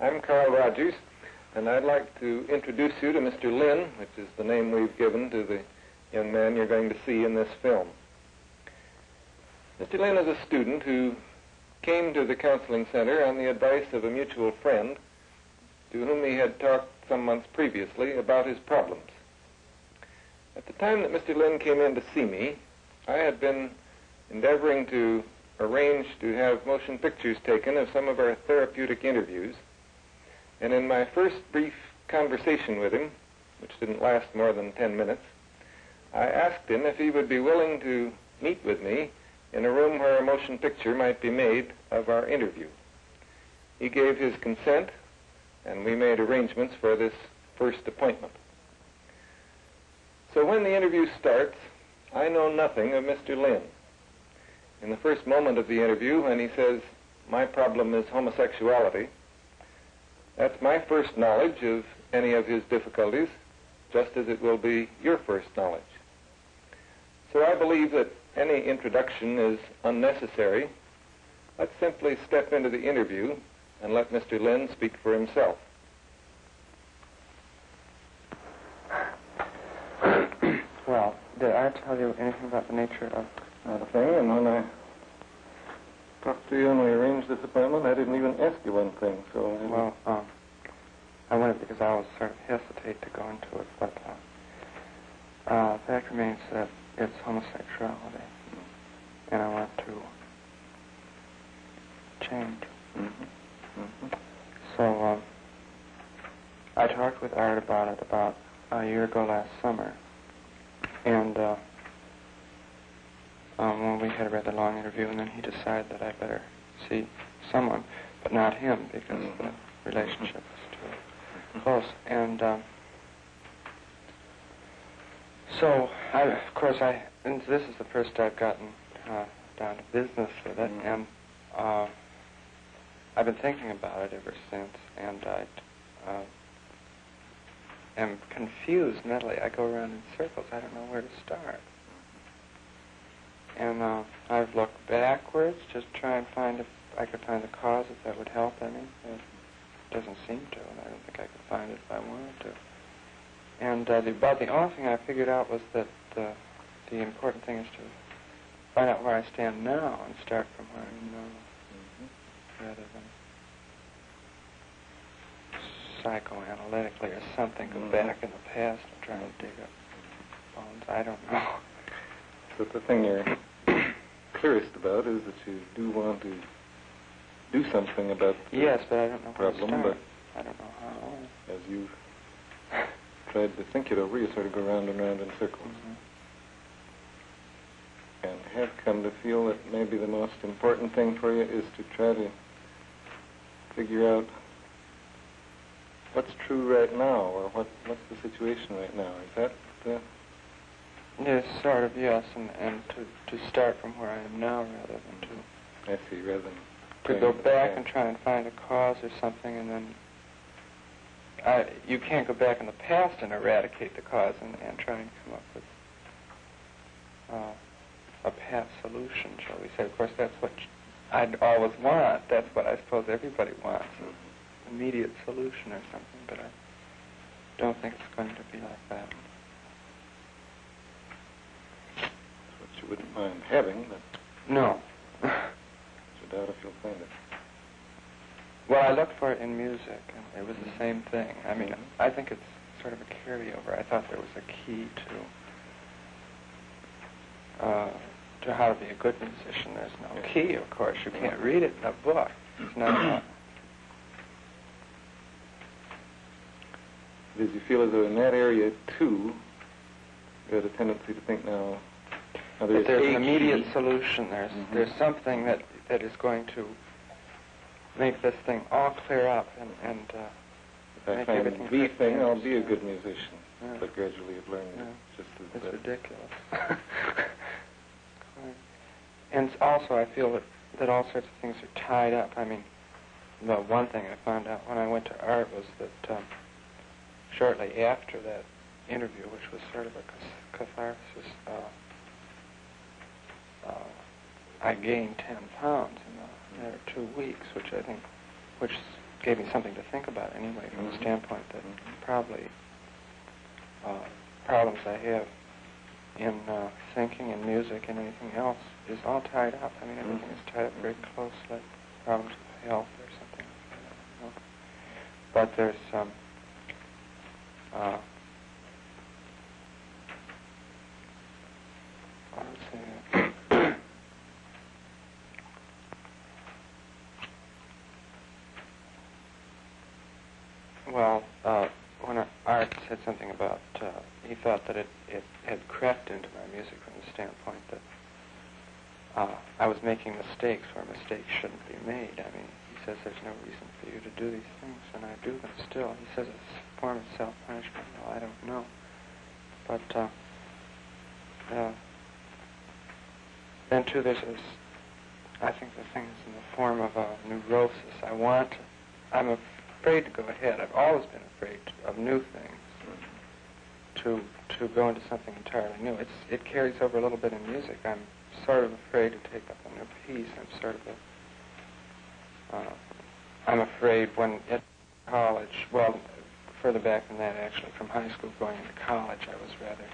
I'm Carl Rogers, and I'd like to introduce you to Mr. Lynn, which is the name we've given to the young man you're going to see in this film. Mr. Lynn is a student who came to the counseling center on the advice of a mutual friend to whom he had talked some months previously about his problems. At the time that Mr. Lynn came in to see me, I had been endeavoring to arrange to have motion pictures taken of some of our therapeutic interviews. And in my first brief conversation with him, which didn't last more than 10 minutes, I asked him if he would be willing to meet with me in a room where a motion picture might be made of our interview. He gave his consent, and we made arrangements for this first appointment. So when the interview starts, I know nothing of Mr. Lynn. In the first moment of the interview, when he says, "My problem is homosexuality," that's my first knowledge of any of his difficulties, just as it will be your first knowledge. So I believe that any introduction is unnecessary. Let's simply step into the interview and let Mr. Lynn speak for himself. Well, did I tell you anything about the nature of... Not a thing, and when I talked to you and we arranged this appointment, I didn't even ask you one thing, so... Well, I wanted because I always sort of hesitate to go into it, but the fact remains that it's homosexuality, and I want to change. So I talked with Art about it about a year ago last summer, and when we had a rather long interview, and then he decided that I better see someone, but not him, because the relationship was too close. And so, and this is the first I've gotten down to business with it, and I've been thinking about it ever since, and I am confused mentally. I go around in circles. I don't know where to start. And I've looked backwards, just try and find if I could find the cause, if that would help any. It doesn't seem to, and I don't think I could find it if I wanted to. And about the only thing I figured out was that the important thing is to find out where I stand now and start from where I am now, rather than psychoanalytically or something, go back in the past and try to dig up bones. I don't know. So the thing you're clearest about is that you do want to do something about the yes, but I don't know problem, how to but start. I don't know how. as you've tried to think it over, you sort of go round and round in circles. And have come to feel that maybe the most important thing for you is to try to figure out what's true right now, or what's the situation right now. Is that the... Yes, sort of, yes, and to start from where I am now rather than to... I see, rather than... To go back and try and find a cause or something, and then... you can't go back in the past and eradicate the cause and try and come up with a past solution, shall we say. Of course, that's what I'd always want. That's what I suppose everybody wants, an immediate solution or something, but I don't think it's going to be like that. You wouldn't mind having, but... No. I doubt if you'll find it. Well, I looked for it in music, and it was the same thing. I mean, I think it's sort of a carryover. I thought there was a key to how to be a good musician. There's no key, of course. You can't read it in a book. It's not... Did you feel as though in that area, too, you had a tendency to think now... But there's an immediate solution. There's something that is going to make this thing all clear up and if I find the thing, I'll be a good musician. Yeah. But gradually I've learned just as it's ridiculous. And also I feel that all sorts of things are tied up. I mean, the one thing I found out when I went to Art was that shortly after that interview, which was sort of a catharsis, I gained 10 pounds in a matter of 2 weeks, which gave me something to think about anyway, from the standpoint that probably problems I have in thinking and music and anything else is all tied up. I mean, everything is tied up very close, like problems with health or something. You know. But there's let's see. Well, when Art said something about, he thought that it had crept into my music from the standpoint that I was making mistakes where mistakes shouldn't be made. I mean, he says there's no reason for you to do these things, and I do them still. He says it's a form of self-punishment. Well, I don't know. But then, too, there's this, I think the thing is in the form of a neurosis. I'm afraid to go ahead. I've always been afraid of new things, to go into something entirely new. It carries over a little bit in music. I'm sort of afraid to take up a new piece. I'm afraid when at college, well, further back than that actually, from high school going into college, I was rather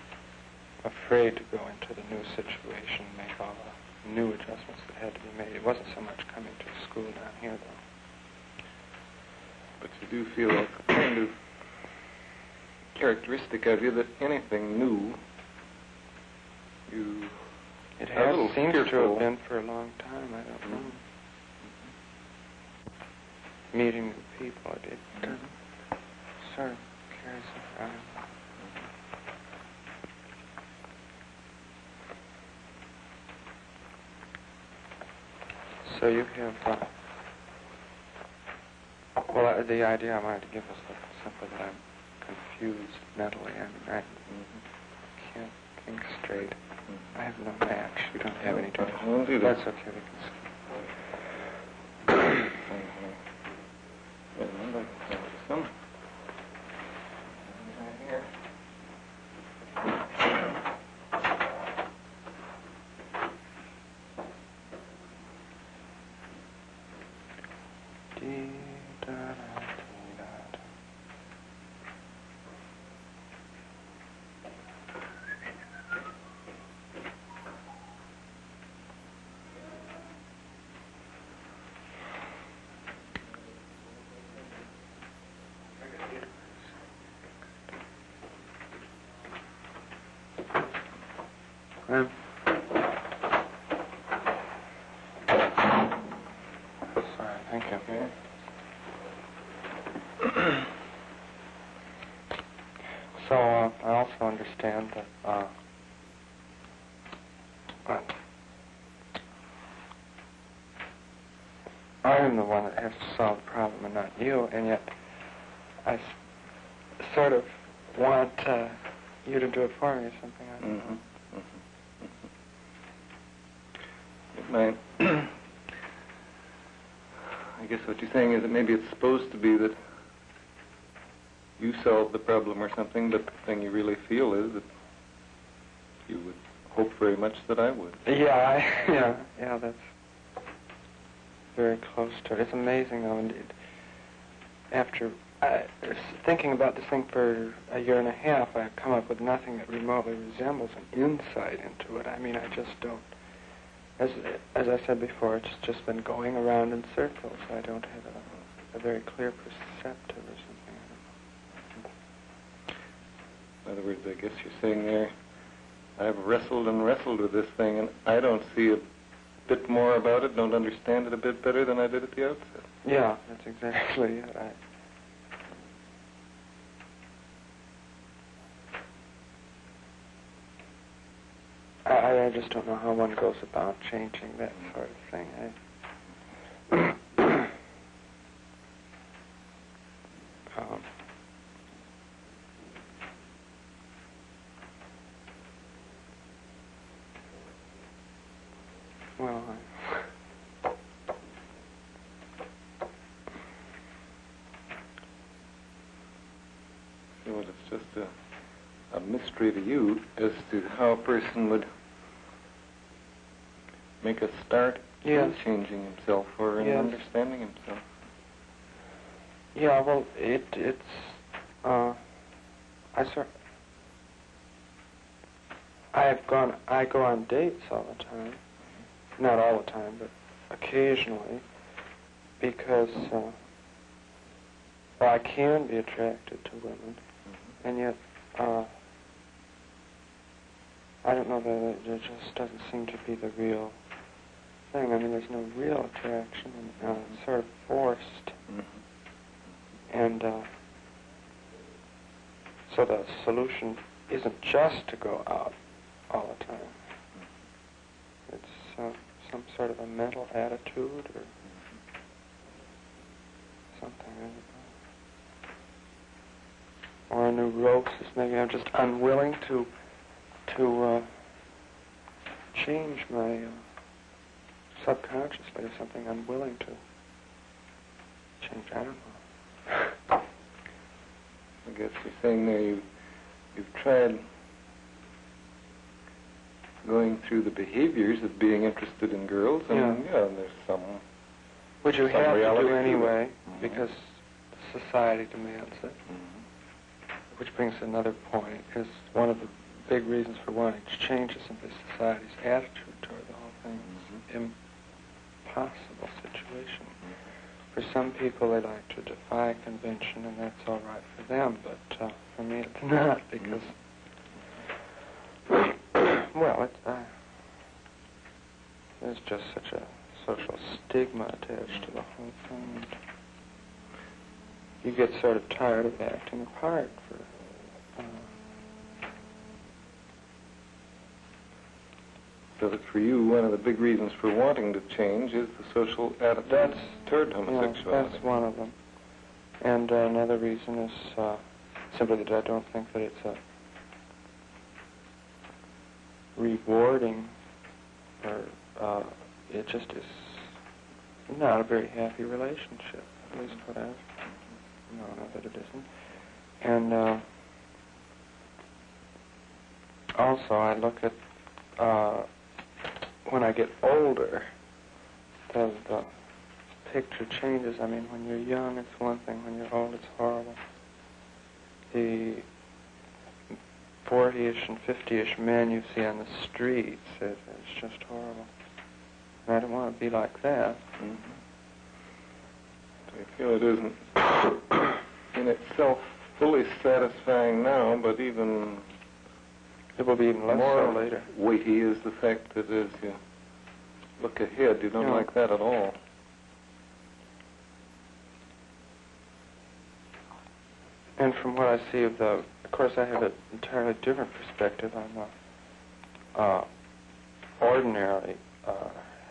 afraid to go into the new situation and make all the new adjustments that had to be made. It wasn't so much coming to school down here, though. But you do feel a kind of characteristic of you that anything new, it are a little seems fearful. to have been for a long time. I don't know. Meeting new people, it doesn't sort of carries it around. So you have, the idea I wanted to give was simply that I'm confused mentally. I can't think straight. I have no match. You don't have any direction. I won't do that. That's okay. We can Some. Here. Sorry, thank you. Okay. So I also understand that I am the one that has to solve the problem and not you, and yet I sort of want you to do it for me or something. I don't know. I guess what you're saying is that maybe it's supposed to be that you solve the problem or something, but the thing you really feel is that you would hope very much that I would. Yeah, that's very close to it. It's amazing, though, indeed. After thinking about this thing for a year and a half, I've come up with nothing that remotely resembles an insight into it. I mean, I just don't. As I said before, it's just been going around in circles. I don't have a very clear perceptive or something. In other words, I guess you're saying there, I've wrestled and wrestled with this thing, and I don't see a bit more about it, don't understand it a bit better than I did at the outset. Yeah, that's exactly it. I just don't know how one goes about changing that sort of thing. So it's just a mystery to you as to how a person would make a start in changing himself or in understanding himself. Yeah, well, I go on dates all the time. Not all the time, but occasionally, because, well, I can be attracted to women, and yet, I don't know that it just doesn't seem to be the real thing. I mean, there's no real attraction, and it's sort of forced. And so the solution isn't just to go out all the time. It's some sort of a mental attitude or something. Or a neurosis. Maybe I'm just unwilling to change my subconsciously or something. I'm willing to change. I don't know. I guess you're saying there you've tried going through the behaviors of being interested in girls, and there's some which you have to do anyway, because society demands it. Which brings another point, is one of the big reasons for wanting to change is simply society's attitude toward the whole thing. It's an impossible situation. For some people, they like to defy convention, and that's all right for them, but for me it's not, because, well, there's just such a social stigma attached to the whole thing. You get sort of tired of acting a part for... So that for you, one of the big reasons for wanting to change is the social attitude toward homosexuality. Yeah, that's one of them. And another reason is simply that I don't think that it's a rewarding, or it just is not a very happy relationship, at least what I've known that it isn't. And also I look at when I get older, the picture changes. I mean, when you're young, it's one thing. When you're old, it's horrible. The 40-ish and 50-ish men you see on the streets, it's just horrible. And I don't want to be like that. So you feel it isn't in itself fully satisfying now, but even... It will be even less so later. Weighty is the fact that as you look ahead, you don't like that at all. And from what I see of course I have an entirely different perspective on ordinarily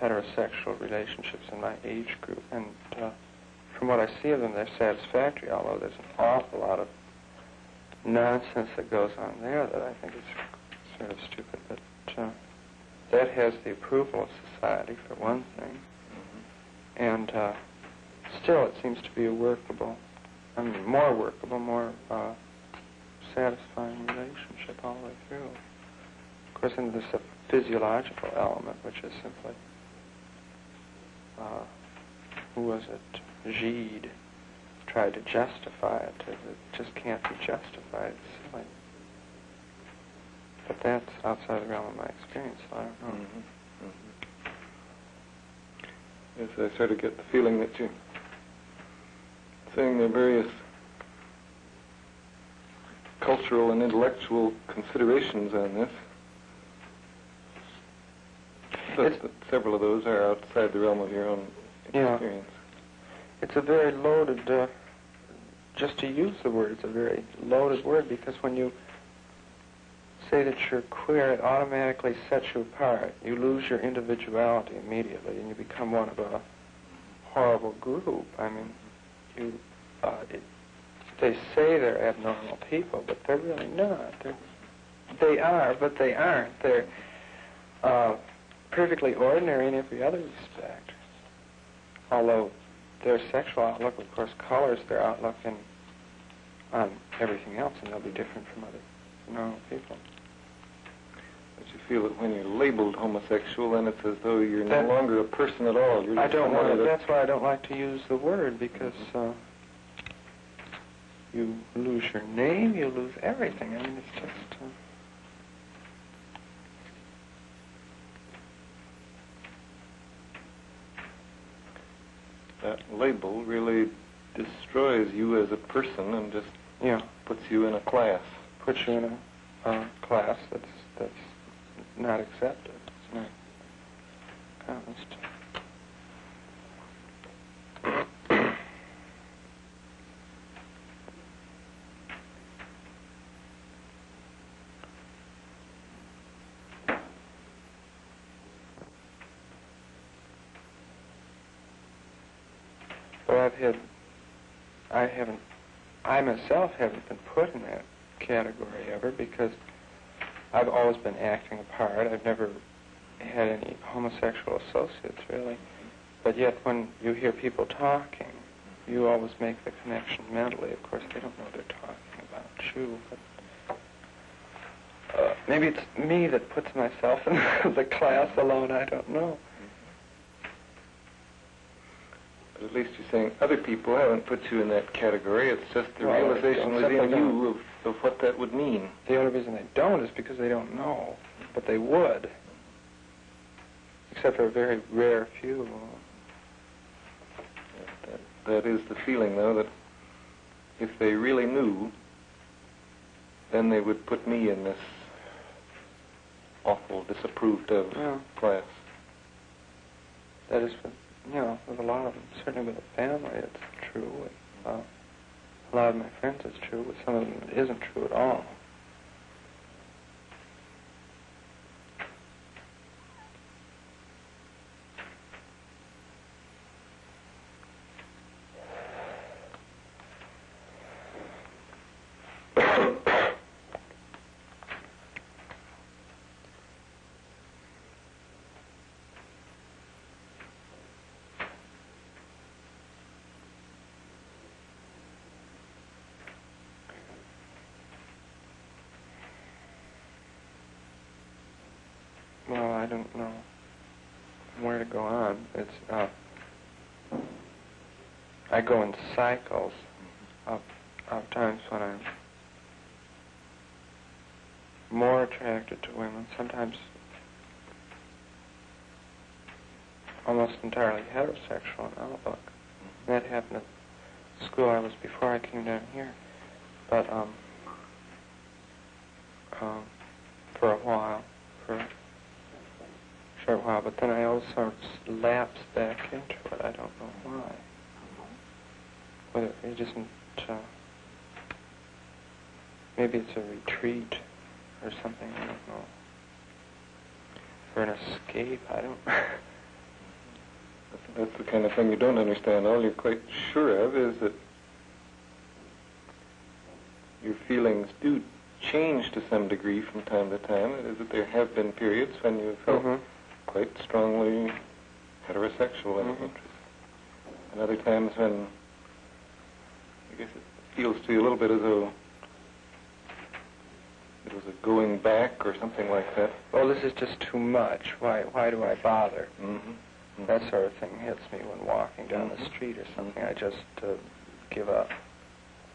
heterosexual relationships in my age group. And from what I see of them, they're satisfactory, although there's an awful lot of nonsense that goes on there that I think is sort of stupid, but that has the approval of society, for one thing, and still it seems to be a workable, more workable, more satisfying relationship all the way through. Of course, then there's a physiological element, which is simply, who was it? Gide tried to justify it. It just can't be justified. It's silly. But that's outside the realm of my experience, so I don't know. Yes, I sort of get the feeling that you're saying there are various cultural and intellectual considerations on this. But several of those are outside the realm of your own experience. It's a very loaded, just to use the word, it's a very loaded word, because when you say that you're queer, it automatically sets you apart. You lose your individuality immediately, and you become one of a horrible group. I mean, they say they're abnormal people, but they're really not. They are, but they aren't. They're perfectly ordinary in every other respect. Although their sexual outlook, of course, colors their outlook on everything else, and they'll be different from other normal people. But you feel that when you're labeled homosexual, then it's as though you're no longer a person at all. You're just that's why I don't like to use the word, because you lose your name, you lose everything. I mean, it's just... That label really destroys you as a person and just puts you in a class. Puts you in a class that's not accepted. It's not balanced. But I myself haven't been put in that category ever because I've always been acting a part. I've never had any homosexual associates, really. But yet when you hear people talking, you always make the connection mentally. Of course, they don't know they're talking about you, but maybe it's me that puts myself in the class alone. I don't know. But at least you're saying other people haven't put you in that category. It's just the realization within you of what that would mean. The only reason they don't is because they don't know, but they would, except for a very rare few. That is the feeling, though, that if they really knew, then they would put me in this awful, disapproved of class. That is, with a lot of them, certainly with the family, it's true. With a lot of my friends, it's true. With some of them, it isn't true at all. Well, I don't know where to go on. It's I go in cycles of times when I'm more attracted to women, sometimes almost entirely heterosexual in outlook. That happened at school I was before I came down here. But for a while, for a short while, but then I also lapse back into it. I don't know why. Whether it isn't, maybe it's a retreat or something, I don't know. Or an escape, I don't know. That's the kind of thing you don't understand. All you're quite sure of is that your feelings do change to some degree from time to time. It is that there have been periods when you felt quite strongly heterosexual in interest. And other times when I guess it feels to you a little bit as though it was a going back or something like that. Oh, this is just too much. Why do I bother? That sort of thing hits me when walking down the street or something. I just give up.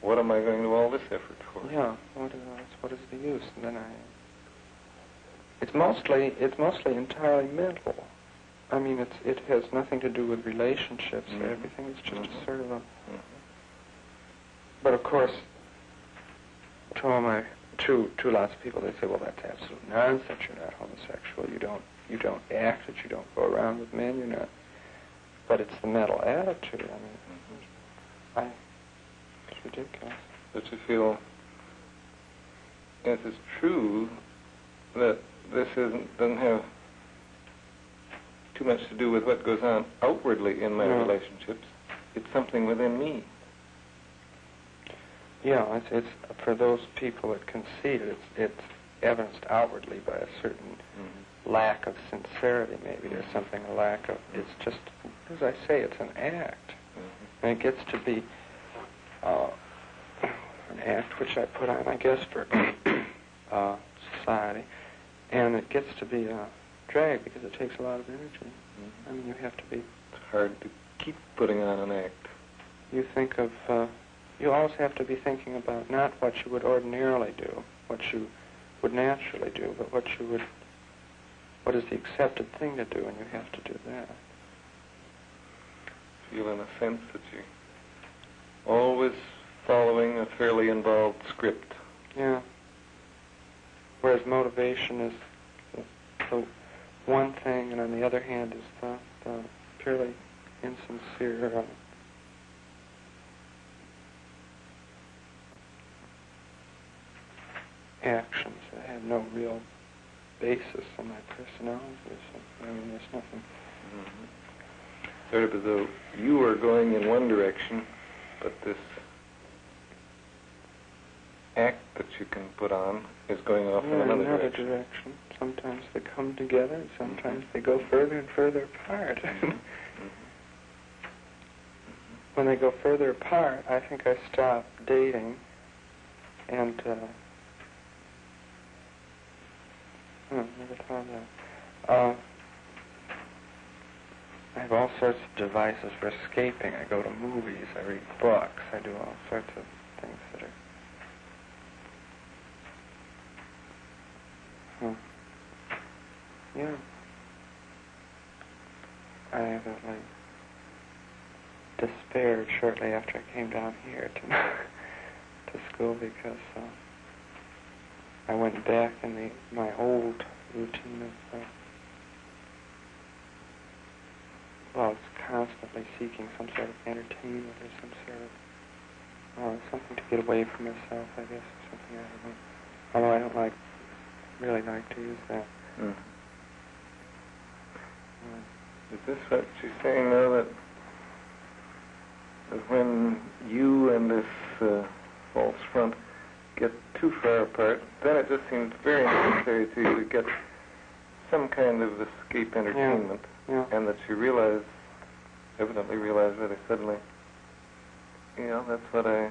What am I going to all this effort for? Yeah, what is the use? And then it's mostly entirely mental. I mean, it has nothing to do with relationships or everything. It's just a sort of a... But of course, to lots of people, they say, well, that's absolute nonsense. You're not homosexual. You don't act it. You don't go around with men. You're not. But it's the mental attitude. I mean, it's ridiculous. But you feel, yes, it's true that this doesn't have too much to do with what goes on outwardly in my relationships. It's something within me. Yeah, it's for those people that can see it. It's evidenced outwardly by a certain lack of sincerity, maybe, or something. A lack of. It's just, as I say, it's an act, and it gets to be an act which I put on, I guess, for society, and it gets to be a drag because it takes a lot of energy. I mean, you have to be. It's hard to keep putting on an act. You think of you always have to be thinking about not what you would ordinarily do, what you would naturally do, but what is the accepted thing to do, and you have to do that. Feel in a sense that you're always following a fairly involved script. Yeah. Whereas motivation is the one thing, and on the other hand is the purely insincere actions that have no real basis in my personality or something. I mean, there's nothing. Mm-hmm. Sort of as though you are going in one direction, but this act that you can put on is going off in another direction. Sometimes they come together, and sometimes they go further and further apart. When they go further apart, I think I stop dating, and never thought of that. I have all sorts of devices for escaping. I go to movies, I read books, I do all sorts of things that are... Yeah. I evidently despaired shortly after I came down here to school because I went back in my old routine of well, constantly seeking some sort of entertainment or some sort of something to get away from myself, I guess, or something, I don't know. Although I don't really like to use that. Mm. Is this what you're saying now, that when you and this false front get too far apart, then it just seems very necessary to you to get some kind of escape entertainment, and that you evidently realize really suddenly, that's what I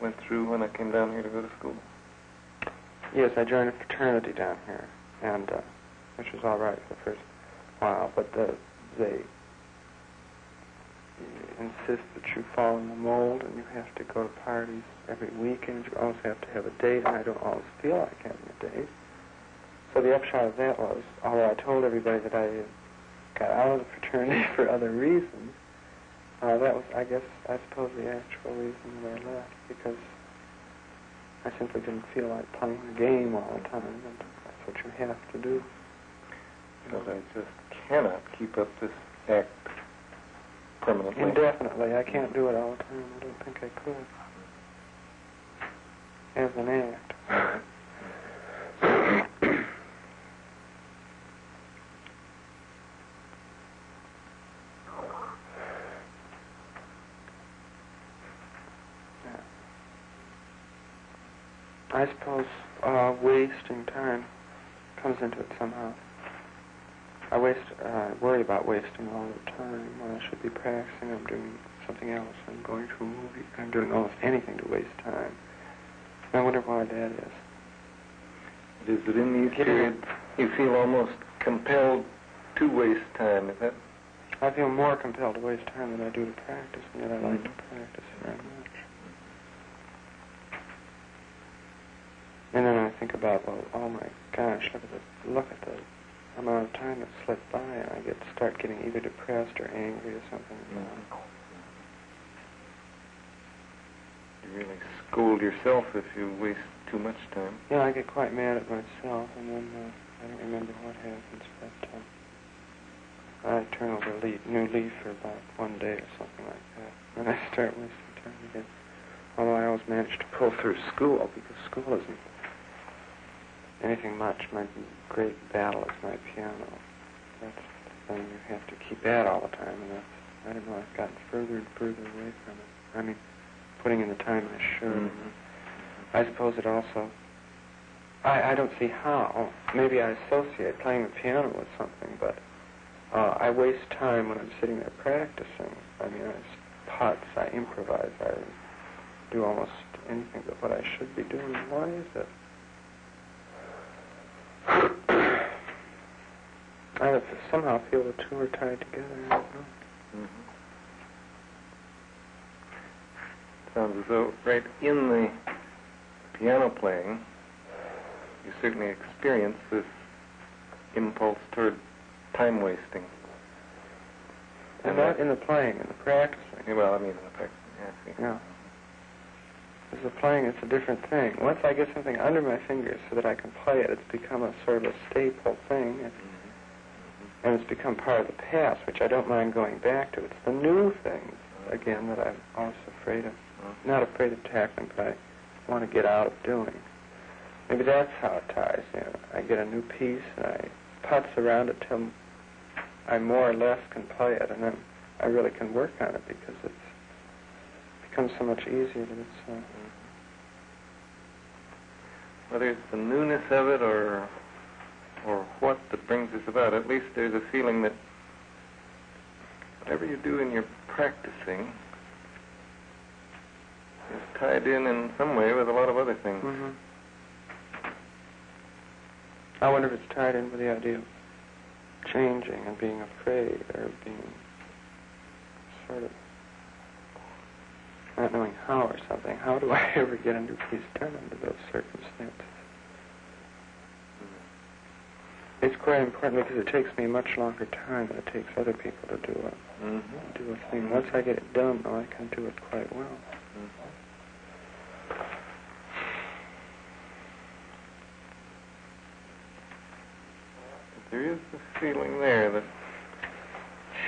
went through when I came down here to go to school. Yes, I joined a fraternity down here, and which was all right for the first while, but they insist that you fall in the mold, and you have to go to parties every weekend. You always have to have a date, and I don't always feel like having a date. So the upshot of that was, although I told everybody that I got out of the fraternity for other reasons, that was, I suppose, the actual reason that I left, because I simply didn't feel like playing the game all the time, and that's what you have to do. But I just cannot keep up this act permanently. Indefinitely. I can't do it all the time. I don't think I could. As an act. I suppose wasting time comes into it somehow. I worry about wasting all the time when I should be practicing. I'm doing something else. I'm going to a movie. I'm doing almost anything to waste time. And I wonder why that is. Is it in these periods you feel almost compelled to waste time? Is that? I feel more compelled to waste time than I do to practice, and yet I like to practice very much. And then I think about, well, oh my gosh, look at the amount of time that slipped by, and I start getting either depressed or angry or something. You really scold yourself if you waste too much time. Yeah, I get quite mad at myself, and then I don't remember what happens, but I turn over a new leaf for about one day or something like that, and I start wasting time again. Although I always manage to pull through school, because school isn't anything much. My great battle is my piano. That's the thing you have to keep at all the time, and I don't know, I've gotten further and further away from it. I mean, putting in the time I should. Mm-hmm. I suppose it also, I don't see how. Maybe I associate playing the piano with something, but I waste time when I'm sitting there practicing. I mean, I putz, I improvise, I do almost anything but what I should be doing. Why is it? I somehow feel the two are tied together. I don't know. Mm-hmm. sounds as though right in the piano playing, you certainly experience this impulse toward time wasting. And not in the playing, in the practicing. Yeah, well, I mean in the practicing, yeah. I see. Yeah. Because the playing, it's a different thing. Once I get something under my fingers so that I can play it, it's become a sort of a staple thing. And it's become part of the past, which I don't mind going back to. It's the new things, again, that I'm always afraid of. Not afraid of tackling, but I want to get out of doing. Maybe that's how it ties in. I get a new piece, and I putz around it till I more or less can play it, and then I really can work on it because it's becomes so much easier that it's... Whether it's the newness of it or what that brings this about, at least there's a feeling that whatever you do in your practicing is tied in some way with a lot of other things. Mm-hmm. I wonder if it's tied in with the idea of changing and being afraid or being sort of not knowing how or something. How do I ever get a new piece done under those circumstances? It's quite important because it takes me much longer time than it takes other people to do a thing. Once I get it done, though, I can do it quite well. There is a feeling there that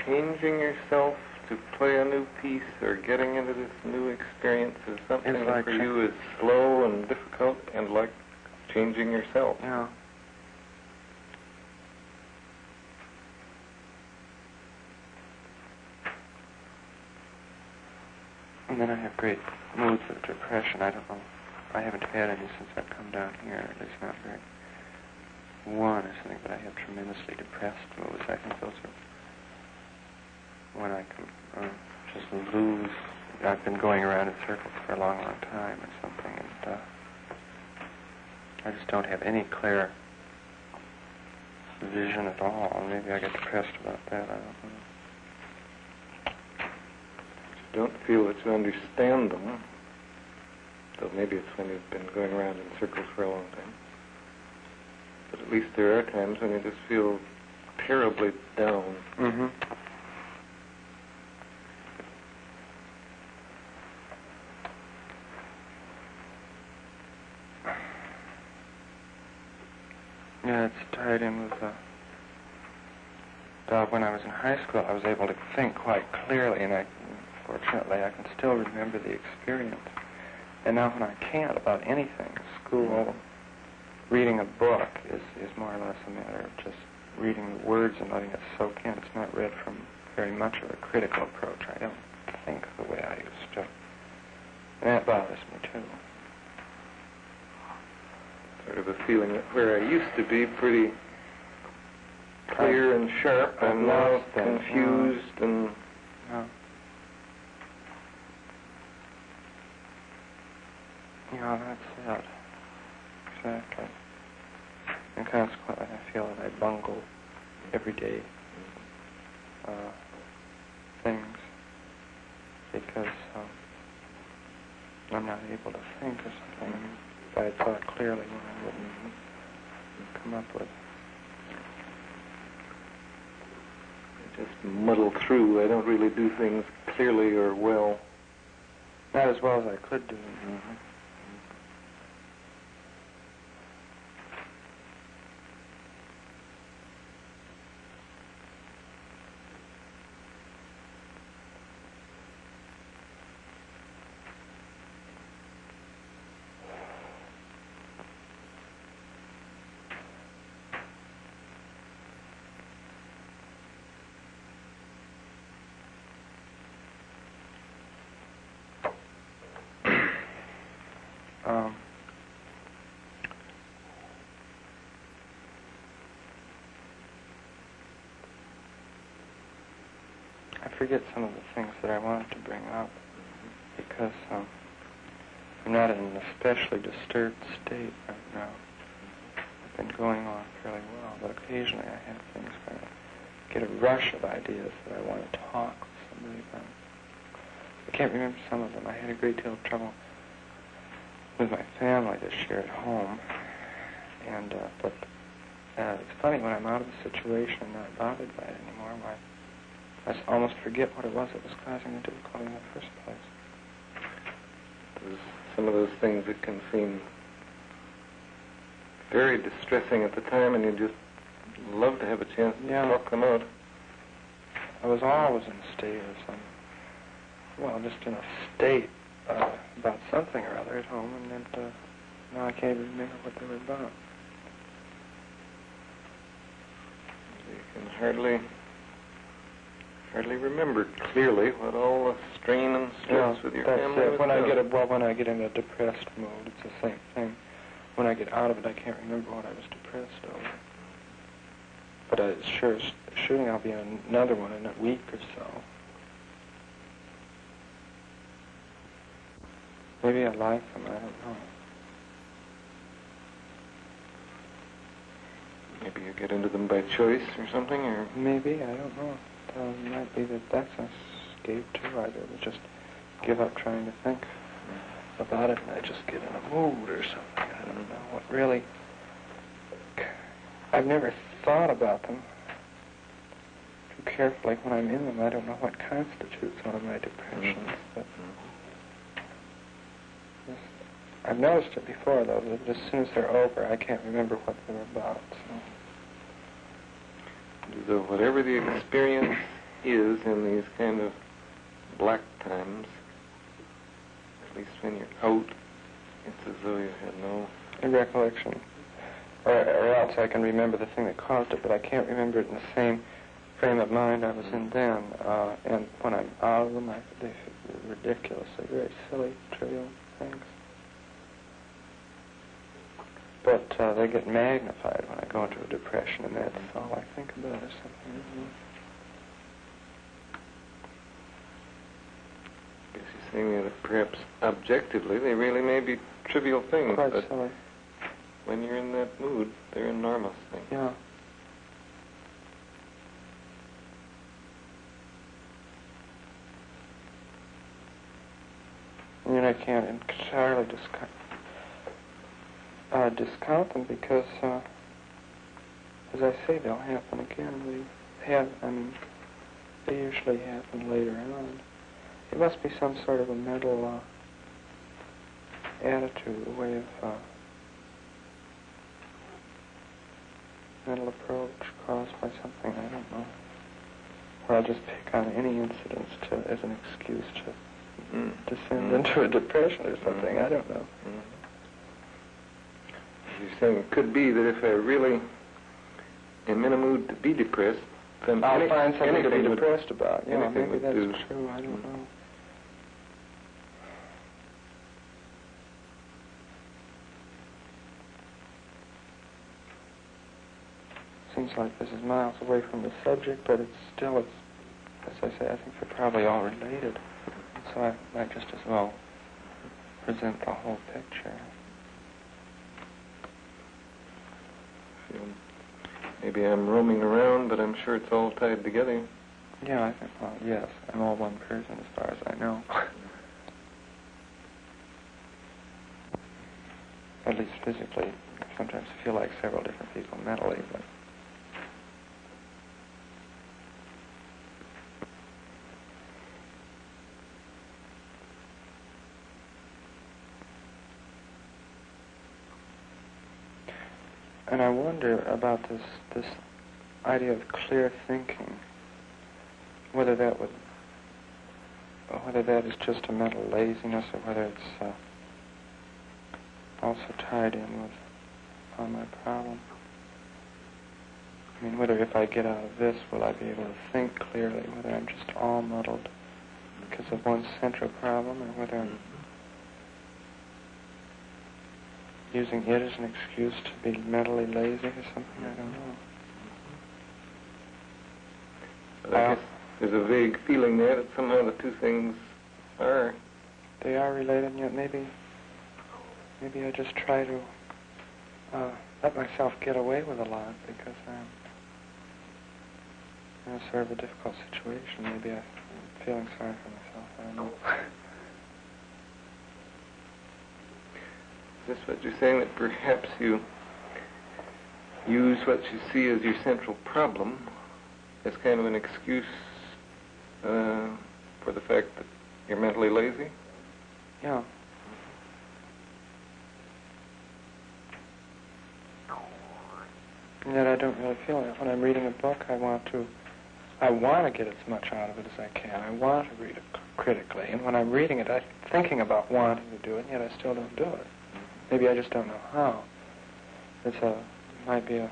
changing yourself to play a new piece or getting into this new experience is something that for you is slow and difficult and like changing yourself. Yeah. And then I have great moods of depression. I don't know. I haven't had any since I've come down here, at least not very one or something, but I have tremendously depressed moods. I think those are when I can just lose. I've been going around in circles for a long, long time or something, and I just don't have any clear vision at all. Maybe I get depressed about that. I don't know. Don't feel that you understand them, so maybe it's when you've been going around in circles for a long time. But at least there are times when you just feel terribly down. Mm-hmm. Yeah, it's tied in with when I was in high school, I was able to think quite clearly, and fortunately, I can still remember the experience. And now when I can't about anything, school, reading a book is more or less a matter of just reading the words and letting it soak in. It's not read from very much of a critical approach. I don't think the way I used to. And that bothers me, too. Sort of a feeling that where I used to be pretty clear and sharp, I'm now confused and... Yeah, that's it. Exactly. And consequently, I feel that I bungle everyday things because I'm not able to think or something. If I had thought clearly, I wouldn't come up with. I just muddle through. I don't really do things clearly or well. Not as well as I could do. Mm-hmm. I forget some of the things that I wanted to bring up because I'm not in an especially disturbed state right now. I've been going on fairly well, but occasionally I have things where I get a rush of ideas that I want to talk with somebody about. I can't remember some of them. I had a great deal of trouble with my family this year at home, and but it's funny, when I'm out of the situation and not bothered by it anymore, I almost forget what it was that was causing the difficulty in the first place. There's some of those things that can seem very distressing at the time, and you just love to have a chance to talk them out. I was always in a state of just in a state about something or other at home, and then now I can't even remember what they were about. You can hardly remember clearly what all the strain and stress with your family was. When I get in a depressed mood, it's the same thing. When I get out of it, I can't remember what I was depressed over. But surely I'll be in another one in a week or so. Maybe I like them, I don't know. Maybe you get into them by choice or something, or... Maybe, I don't know. It might be that's an escape too. I would just give up trying to think about it, and I just get in a mood or something. I don't know what really... I've never thought about them too carefully when I'm in them. I don't know what constitutes one of my depressions, but I've noticed it before, though, that as soon as they're over, I can't remember what they were about. So whatever the experience is in these kind of black times, at least when you're out, it's as though you had no recollection. Or else I can remember the thing that caused it, but I can't remember it in the same frame of mind I was in then. And when I'm out of them, they feel ridiculous. They're very silly, trivial things. But they get magnified when I go into a depression, and that's all I think about is something. I guess you're saying that perhaps objectively they really may be trivial things, Quite but silly. When you're in that mood, they're enormous things. Yeah. I mean, I can't entirely discount them because, as I say, they'll happen again. They usually happen later on. It must be some sort of a mental attitude, a way of mental approach caused by something, I don't know. Or I'll just pick on any incidents as an excuse to descend into a depression or something, I don't know. You're saying it could be that if I really am in a mood to be depressed, then I'll find something to be would, depressed about. Yeah, maybe that's do. true, I don't know. Seems like this is miles away from the subject, but it's, as I say, I think they're probably all related. So I might just as well present the whole picture. Maybe I'm roaming around, but I'm sure it's all tied together. Yeah, I think, well, yes, I'm all one person as far as I know. At least physically. Sometimes I feel like several different people mentally, but... And I wonder about this idea of clear thinking, whether that is just a mental laziness, or whether it's also tied in with my problem. I mean, whether if I get out of this, will I be able to think clearly? Whether I'm just all muddled because of one central problem, or whether I'm using it as an excuse to be mentally lazy or something, I don't know. But I guess there's a vague feeling there that somehow the two things are... They are related, and yet maybe I just try to let myself get away with a lot because I'm in a sort of a difficult situation. Maybe I'm feeling sorry for myself. don't know. Is this what you're saying, that perhaps you use what you see as your central problem as kind of an excuse for the fact that you're mentally lazy? Yeah. And yet I don't really feel it. When I'm reading a book, I want to get as much out of it as I can. I want to read it critically. And when I'm reading it, I'm thinking about wanting to do it, and yet I still don't do it. Maybe I just don't know how. Might be a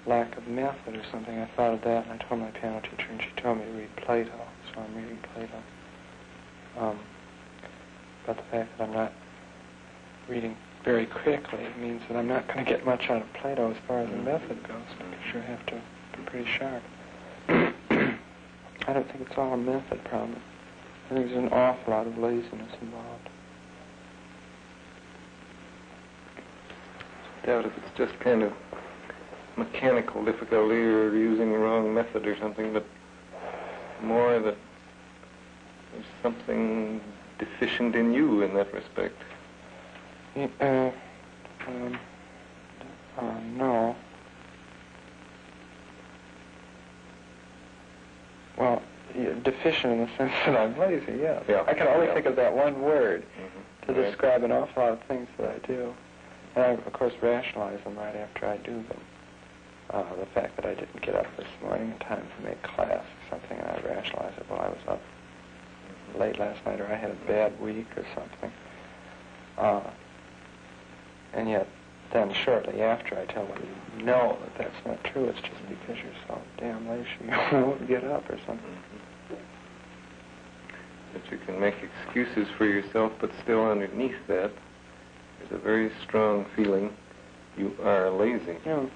lack of method or something. I thought of that, and I told my piano teacher, and she told me to read Plato, so I'm reading Plato. But the fact that I'm not reading very critically means that I'm not going to get much out of Plato as far as the method goes. I sure have to be pretty sharp. I don't think it's all a method problem. I think there's an awful lot of laziness involved. I doubt if it's just kind of mechanical difficulty or using the wrong method or something, but more that there's something deficient in you in that respect. No. Well, deficient in the sense that I'm lazy, yes. Yeah. I can only think of that one word to Right. describe an awful lot of things that I do. And I, of course, rationalize them right after I do them. The fact that I didn't get up this morning in time to make class or something, and I rationalize it, well, I was up late last night, or I had a bad week or something. And yet, then shortly after, I tell them, no, that's not true. It's just because you're so damn lazy you won't get up or something. That you can make excuses for yourself, but still underneath that, there's a very strong feeling you are lazy. Yeah.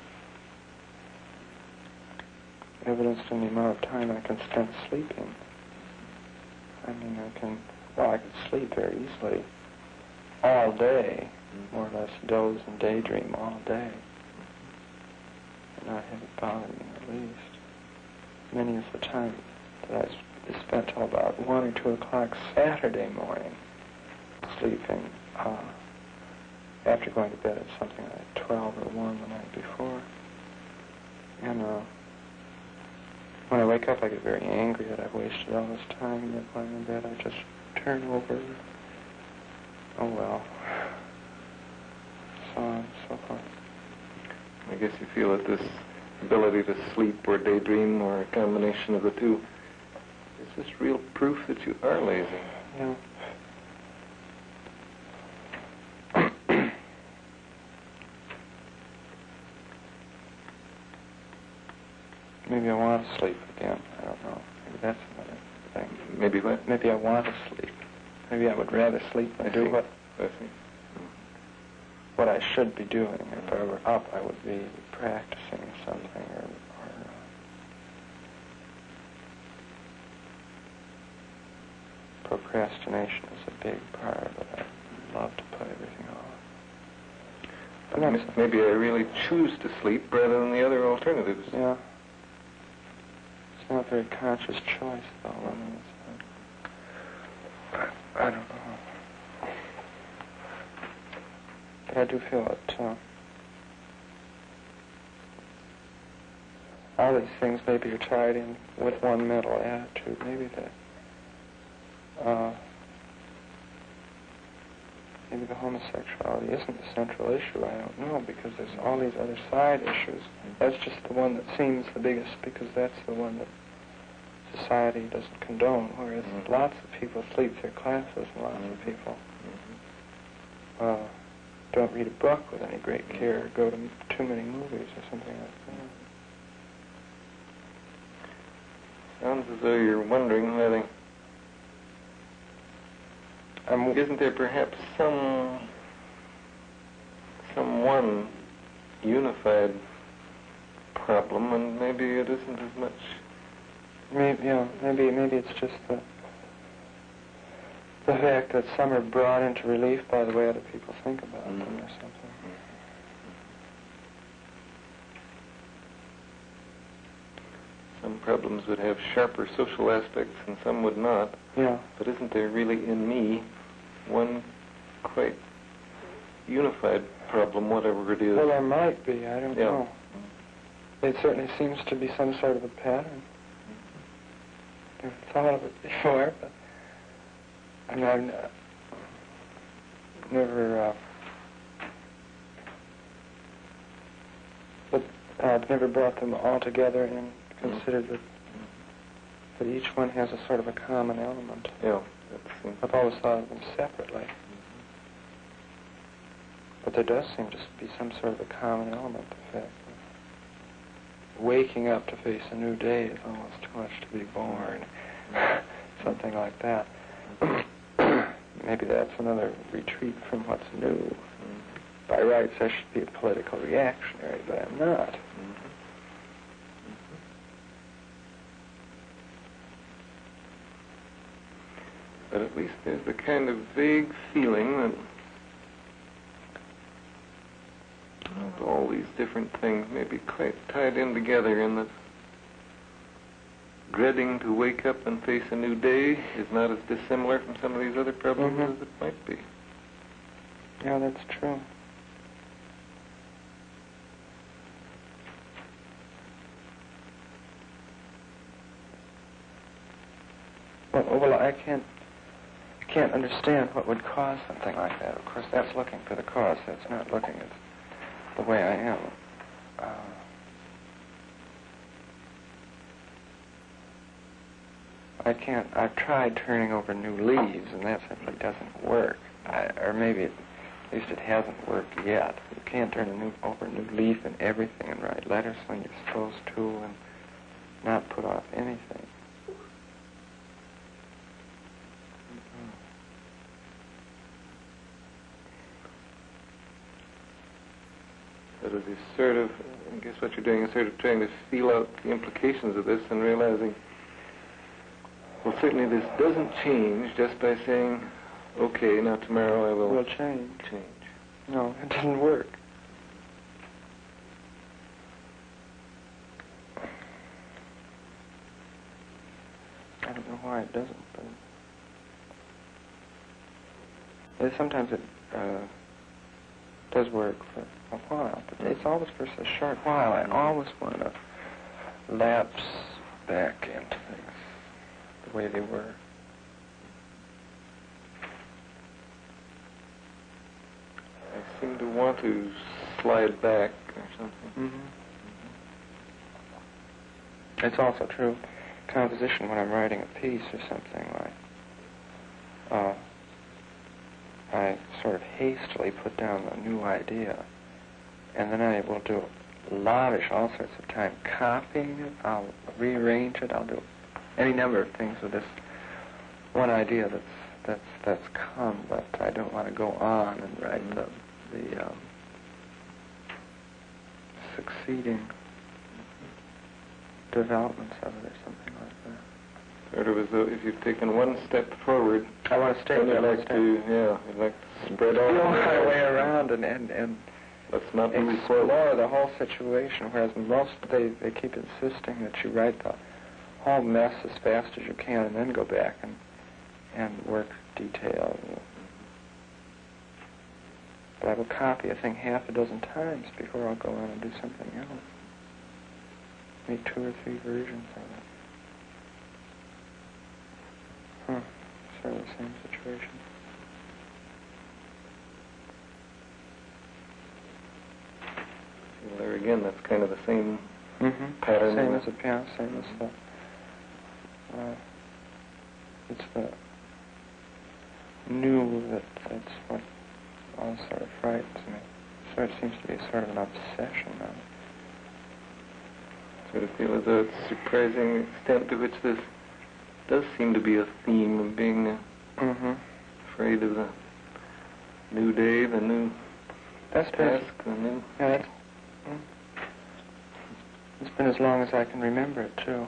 Evidenced in the amount of time I can spend sleeping. I mean, I can sleep very easily all day, more or less doze and daydream all day, and not have it bother me in the least. Many is the time that I spent till about 1 or 2 o'clock Saturday morning sleeping, after going to bed at something like 12 or 1 the night before. And when I wake up, I get very angry that I've wasted all this time, and yet when I'm in bed, I just turn over. Oh, well. So on and so forth. I guess you feel that this ability to sleep or daydream or a combination of the two is just real proof that you are lazy. Yeah. Maybe I want to sleep again. I don't know. Maybe that's another thing. Maybe what? Maybe I want to sleep. Maybe I would rather sleep than do what I should be doing. If I were up, I would be practicing something or procrastination is a big part of it. I love to put everything off. But maybe I really choose to sleep rather than the other alternatives. Yeah. It's not a very conscious choice, though. I mean, I don't know. But I do feel it. All these things maybe are tied in with one mental attitude. Maybe maybe the homosexuality isn't the central issue. I don't know, because there's all these other side issues. That's just the one that seems the biggest, because that's the one that society doesn't condone, whereas lots of people sleep through classes, and lots of people don't read a book with any great care, or go to too many movies or something like that. Sounds as though you're wondering whether isn't there perhaps some one unified problem, and maybe it isn't as much. Maybe it's just the fact that some are brought into relief by the way other people think about them or something. Some problems would have sharper social aspects and some would not. Yeah. But isn't there really in me one quite unified problem, whatever it is? Well, there might be. I don't Yeah. know. It certainly seems to be some sort of a pattern. Never thought of it before, but I mean, I've never, but I've never brought them all together and considered that each one has a sort of a common element. Yeah. I've always thought of them separately. But there does seem to be some sort of a common element, the fact that waking up to face a new day is almost too much to be born. Something like that. Maybe that's another retreat from what's new. By rights, I should be a political reactionary, but I'm not. But at least there's the kind of vague feeling that all these different things may be quite tied in together, and that dreading to wake up and face a new day is not as dissimilar from some of these other problems as it might be. Yeah, that's true. Well, I can't understand what would cause something like that. Of course, that's looking for the cause. That's not looking at the way I am. I've tried turning over new leaves, and that simply doesn't work. Or maybe, at least it hasn't worked yet. You can't turn over a new leaf in everything and write letters when you're supposed to and not put off anything. But it is sort of, I guess what you're doing is sort of trying to feel out the implications of this and realizing, well, certainly this doesn't change just by saying, okay, now tomorrow I will change. Change. No, it doesn't work. I don't know why it doesn't, but sometimes it does work for a while, but it's always for a short while. I always want to lapse back into things the way they were. I seem to want to slide back or something. It's also true, composition, when I'm writing a piece or something like, I sort of hastily put down a new idea, and then I will do lavish all sorts of time copying it. I'll rearrange it. I'll do any number of things with this one idea that's come, but I don't want to go on and write the succeeding developments of it or something like that. Sort of as though if you've taken one step forward, I want to stay then there. you'd like to spread all my way around and let's not move forward. explore the whole situation, whereas most they keep insisting that you write the whole mess as fast as you can and then go back and work detail. But I will copy a thing half a dozen times before I'll go on and do something else. Make 2 or 3 versions of it. Sort of the same situation. Well, there again, that's kind of the same pattern. Same as the piano, same as the... it's the new that's what all sort of frightens me. So it seems to be sort of an obsession now. Sort of feel as though it's surprising the extent to which this does seem to be a theme of being afraid of the new day, the new task, the new... Yeah, it's been as long as I can remember it, too.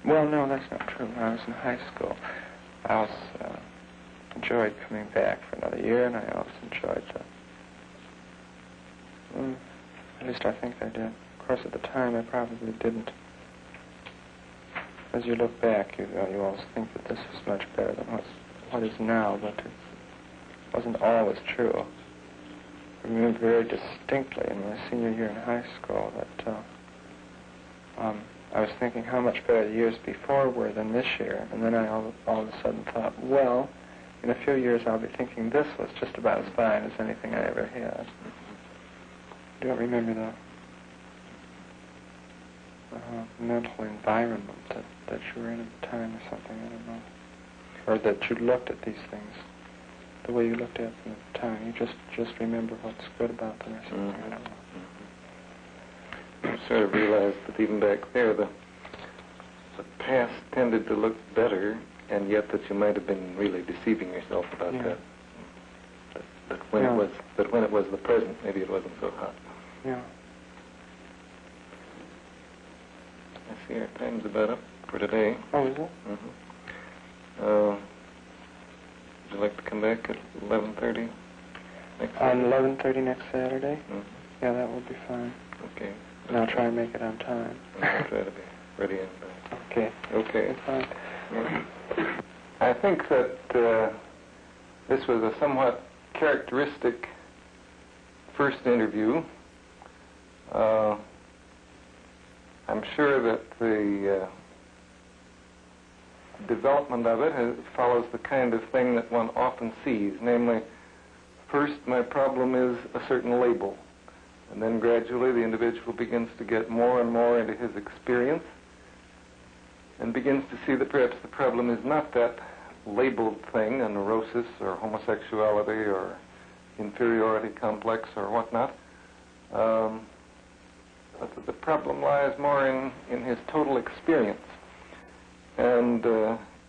Well, no, that's not true. When I was in high school, I always enjoyed coming back for another year, and I always enjoyed At least I think I did. Of course, at the time, I probably didn't. As you look back, you always think that this was much better than what is now, but it wasn't always true. I remember very distinctly in my senior year in high school that I was thinking how much better the years before were than this year, and then I all of a sudden thought, well, in a few years I'll be thinking this was just about as fine as anything I ever had. I don't remember the mental environment that you were in at the time or something, I don't know. Or that you looked at these things the way you looked at them at the time. You just remember what's good about them or something, I don't know. I sort of realized that even back there, the past tended to look better, and yet that you might have been really deceiving yourself about that. But when it was the present, maybe it wasn't so hot. Yeah. I see our time's about up for today. Oh, is it? Mm-hmm. Would you like to come back at 11:30 next On Saturday? 11:30 next Saturday? Mm-hmm. Yeah, that would be fine. Okay. And I'll try and make it on time. I'll try to be ready and back. Okay. Okay. Fine. I think that this was a somewhat characteristic first interview. I'm sure that the development of it follows the kind of thing that one often sees, namely, first my problem is a certain label, and then gradually the individual begins to get more and more into his experience and begins to see that perhaps the problem is not that labeled thing, a neurosis or homosexuality or inferiority complex or whatnot, but that the problem lies more in his total experience. And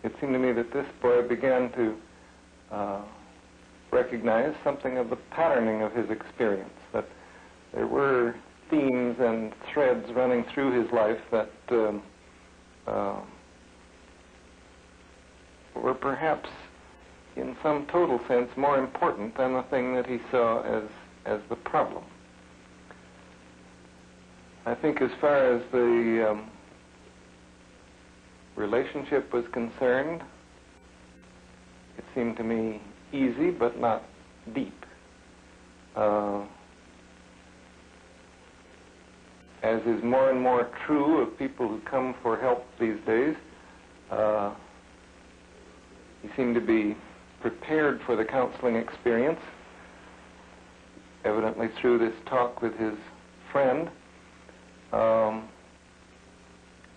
it seemed to me that this boy began to recognize something of the patterning of his experience, that there were themes and threads running through his life that were perhaps in some total sense more important than the thing that he saw as the problem. I think as far as the relationship was concerned, it seemed to me easy but not deep. As is more and more true of people who come for help these days, he seemed to be prepared for the counseling experience, evidently through this talk with his friend.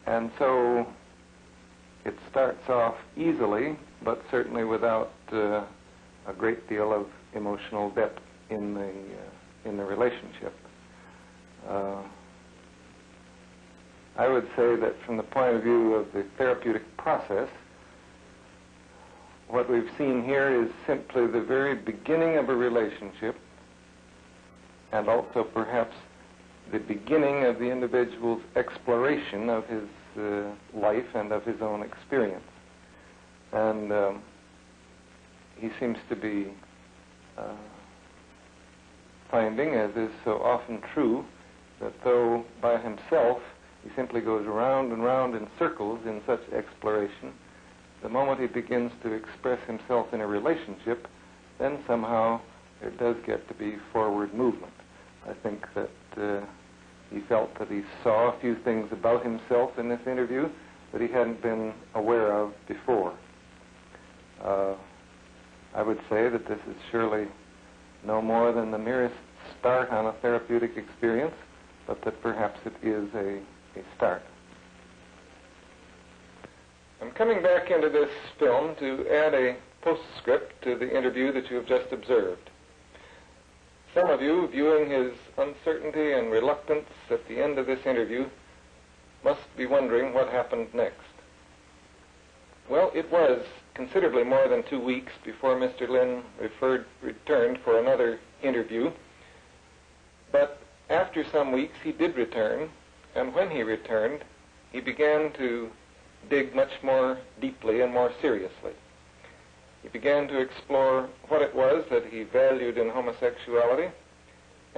And so it starts off easily, but certainly without a great deal of emotional depth in the relationship. I would say that from the point of view of the therapeutic process, what we've seen here is simply the very beginning of a relationship, and also perhaps the beginning of the individual's exploration of his life and of his own experience. And he seems to be finding, as is so often true, that though by himself he simply goes round and round in circles in such exploration, the moment he begins to express himself in a relationship, then somehow there does get to be forward movement. I think that he felt that he saw a few things about himself in this interview that he hadn't been aware of before. I would say that this is surely no more than the merest start on a therapeutic experience, but that perhaps it is a start. I'm coming back into this film to add a postscript to the interview that you have just observed. Some of you, viewing his uncertainty and reluctance at the end of this interview, must be wondering what happened next. Well, it was considerably more than 2 weeks before Mr. Lynn returned for another interview. But after some weeks, he did return, and when he returned, he began to dig much more deeply and more seriously. He began to explore what it was that he valued in homosexuality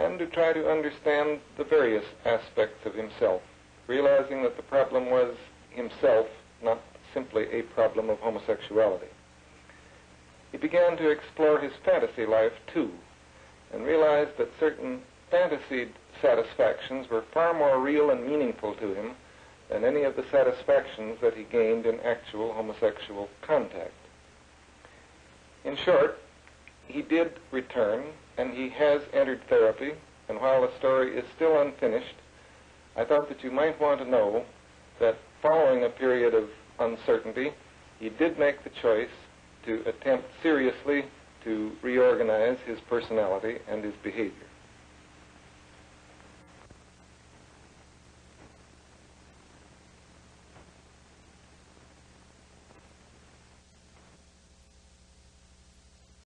and to try to understand the various aspects of himself, realizing that the problem was himself, not simply a problem of homosexuality. He began to explore his fantasy life, too, and realized that certain fantasied satisfactions were far more real and meaningful to him than any of the satisfactions that he gained in actual homosexual contact. In short, he did return, and he has entered therapy, and while the story is still unfinished, I thought that you might want to know that following a period of uncertainty, he did make the choice to attempt seriously to reorganize his personality and his behavior.